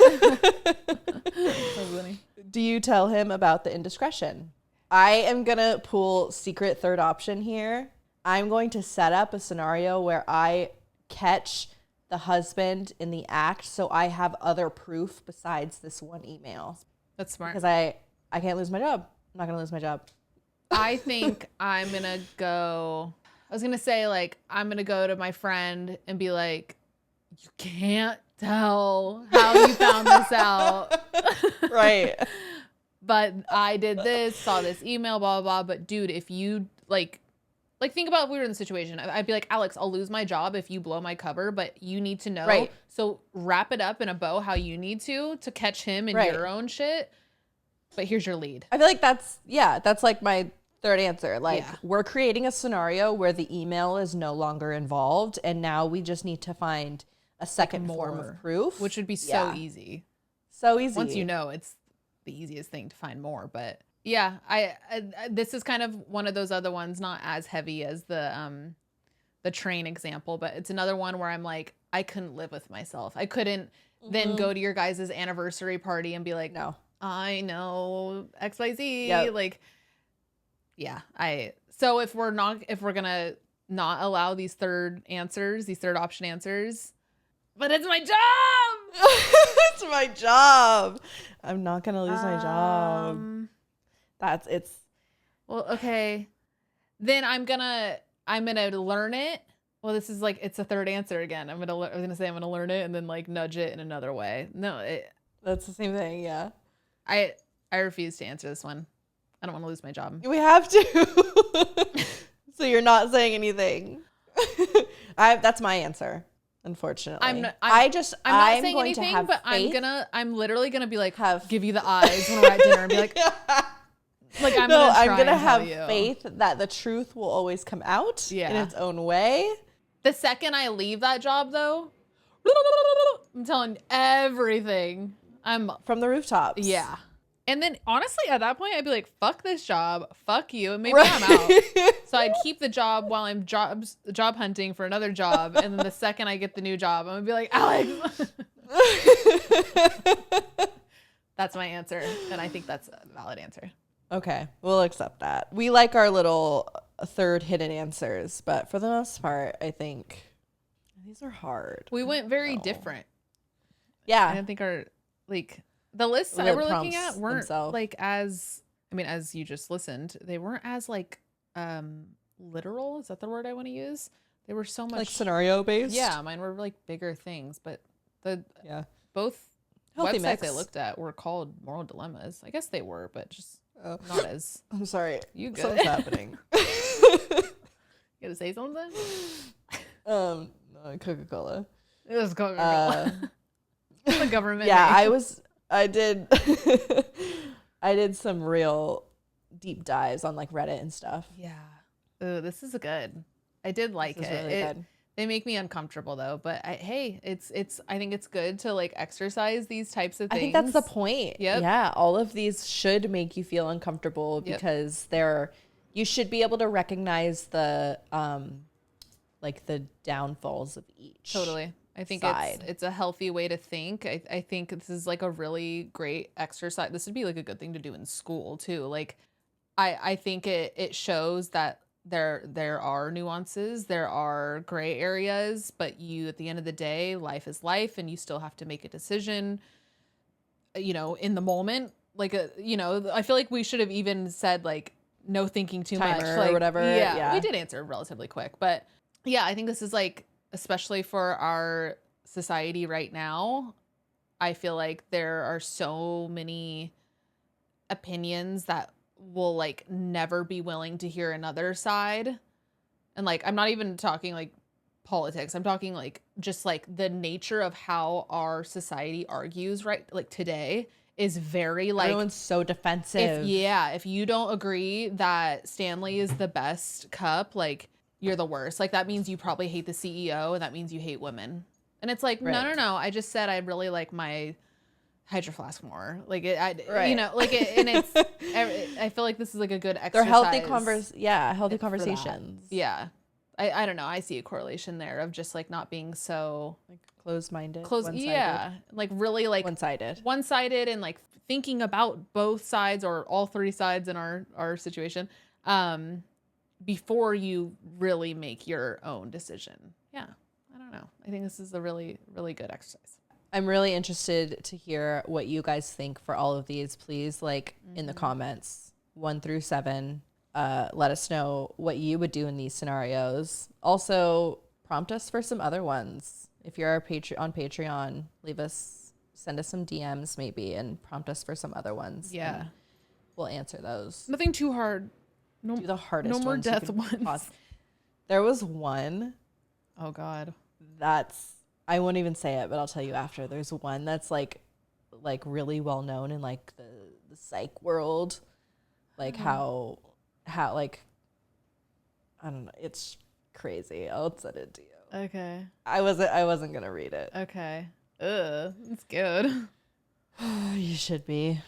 So funny. Do you tell him about the indiscretion? I am going to pull secret third option here. I'm going to set up a scenario where I catch the husband in the act so I have other proof besides this one email. That's smart. Because I can't lose my job. I'm not going to lose my job. I think I'm going to go... I was going to say, like, I'm going to go to my friend and be like, you can't tell how you found this out. Right. But I did this, saw this email, blah, blah, blah. But dude, if you like think about if we were in the situation, I'd be like, Alex, I'll lose my job if you blow my cover, but you need to know. Right. So wrap it up in a bow how you need to catch him in right. your own shit. But here's your lead. I feel like that's like my third answer. Like, we're creating a scenario where the email is no longer involved, and now we just need to find a second form of proof. Which would be so easy. So easy. Once you know, it's the easiest thing to find more. But yeah, I this is kind of one of those other ones, not as heavy as the train example, but it's another one where I'm like, I couldn't live with myself. I couldn't then go to your guys' anniversary party and be like, no, I know XYZ. Yep. Like, yeah, so if we're gonna not allow these third option answers, but it's my job. It's my job. I'm not gonna lose my job. Well, okay. Then I'm gonna learn it. Well, this is like, it's a third answer again. I was gonna say I'm gonna learn it and then like nudge it in another way. No, that's the same thing. Yeah. I refuse to answer this one. I don't want to lose my job. We have to. So you're not saying anything. That's my answer. Unfortunately, I'm not saying anything, but I'm literally gonna be like, give you the eyes when we're at dinner and be like, like I'm gonna have faith that the truth will always come out in its own way. The second I leave that job, though, I'm telling everything. I'm from the rooftops. Yeah. And then honestly, at that point, I'd be like, fuck this job. Fuck you. And maybe I'm out. So I'd keep the job while I'm job hunting for another job. And then the second I get the new job, I'm going to be like, Alex. That's my answer. And I think that's a valid answer. Okay. We'll accept that. We like our little third hidden answers. But for the most part, I think these are hard. We went very different. Yeah. I don't think our, like... the lists that we're looking at prompts weren't themselves. like as, I mean, as you just listened, they weren't as like literal. Is that the word I want to use? They were so much Like scenario based. Yeah, mine were like bigger things, but Yeah. both Healthy websites mix. I looked at were called moral dilemmas. I guess they were, but just Oh. not as. I'm sorry. You good? Something's happening. You gonna say something? No, Coca-Cola. It was Coca-Cola. The government. Yeah, name. I did I did some real deep dives on like Reddit and stuff. Yeah. Ooh, this is good. I did like This is it. really good. They make me uncomfortable though, but hey, it's I think it's good to like exercise these types of things. I think that's the point. Yep. Yeah, all of these should make you feel uncomfortable because you should be able to recognize the like the downfalls of each. Totally. I think side. it's a healthy way to think. I think this is like a really great exercise. This would be like a good thing to do in school too. Like I think it shows that there are nuances, there are gray areas, but you at the end of the day, life is life and you still have to make a decision, you know, in the moment. Like I feel like we should have even said like no thinking too much Timer like or whatever. Yeah, we did answer relatively quick, but yeah, I think this is like, especially for our society right now, I feel like there are so many opinions that will like never be willing to hear another side. And like, I'm not even talking like politics. I'm talking like just like the nature of how our society argues right like today is very like, everyone's so defensive. If you don't agree that Stanley is the best cup, like you're the worst. Like that means you probably hate the CEO and that means you hate women. And it's like, Right. no. I just said I really like my Hydro Flask more. Like Right. you know, like it, and it's, I feel like this is like a good exercise. They're healthy healthy for conversations. that. Yeah. I don't know. I see a correlation there of just like not being so Like closed-minded. one-sided. Yeah. Like really like one-sided and like thinking about both sides or all three sides in our situation. Before you really make your own decision. Yeah. I don't know. I think this is a really, really good exercise. I'm really interested to hear what you guys think for all of these. Please, like in the comments, 1 through 7, let us know what you would do in these scenarios. Also, prompt us for some other ones. If you're on Patreon, send us some DMs maybe and prompt us for some other ones. Yeah. We'll answer those. Nothing too hard. No, Do the hardest no more ones you death can ones. There was one Oh God. I won't even say it, but I'll tell you after. There's one that's like really well known in like the psych world, like how like I don't know. It's crazy. I'll send it to you. Okay. I wasn't gonna read it. Okay. It's good. You should be.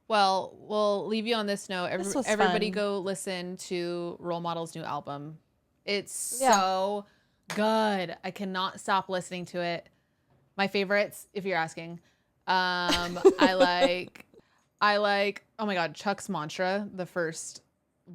Well, we'll leave you on this note. This was Everybody fun. go listen to Role Model's new album. It's Yeah. so good. I cannot stop listening to it. My favorites, if you're asking. I like, oh my God, Chuck's Mantra, the first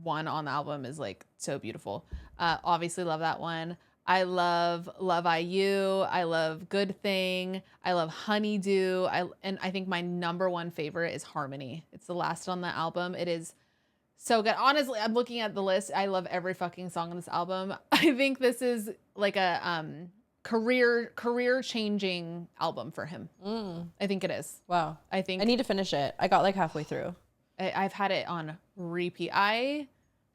one on the album is like so beautiful. Obviously love that one. I love IU. I love Good Thing. I love Honeydew. And I think my number one favorite is Harmony. It's the last on the album. It is so good. Honestly, I'm looking at the list. I love every fucking song on this album. I think this is like a career changing album for him. I think it is. Wow. I think I need to finish it. I got like halfway through. I've had it on repeat. I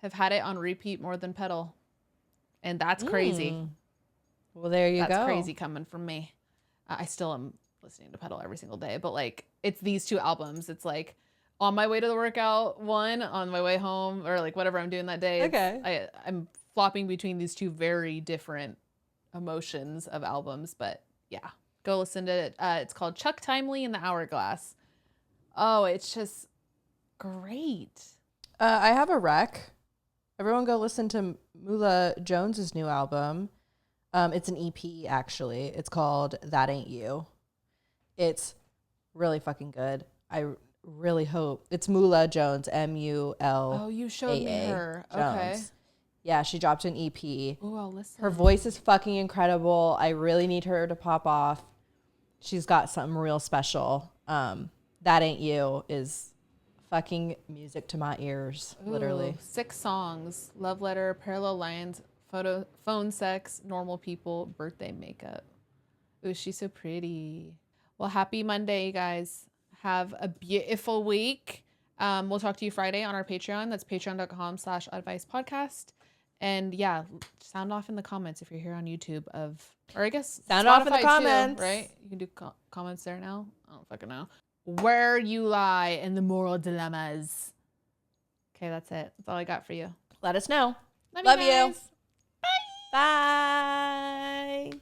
have had it on repeat more than Pedal. And that's crazy. Well, there you go. That's crazy coming from me. I still am listening to Pedal every single day, but like it's these two albums. It's like on my way to the workout one, on my way home, or like whatever I'm doing that day. Okay. I'm flopping between these two very different emotions of albums, but yeah, go listen to it. It's called Chuck Timely and the Hourglass. Oh, it's just great. I have a rec. Everyone go listen to Mula Jones's new album. It's an EP, actually. It's called That Ain't You. It's really fucking good. I really hope. It's Mula Jones, Mula. Oh, you showed me her. Okay. Jones. Yeah, she dropped an EP. Oh, I'll listen. Her voice is fucking incredible. I really need her to pop off. She's got something real special. That Ain't You is fucking music to my ears, literally. Ooh, 6 songs: Love Letter, Parallel Lines, Phone Sex, Normal People, Birthday Makeup. Ooh, she's so pretty. Well, happy Monday, you guys. Have a beautiful week. We'll talk to you Friday on our Patreon. That's patreon.com/Oddvice podcast. And yeah, sound off in the comments if you're here on YouTube or I guess Sound Spotify off in the too, comments. right? You can do comments there now. I don't fucking know. Where you lie in the moral dilemmas. Okay, that's it. That's all I got for you. Let us know. Love you. guys. Bye.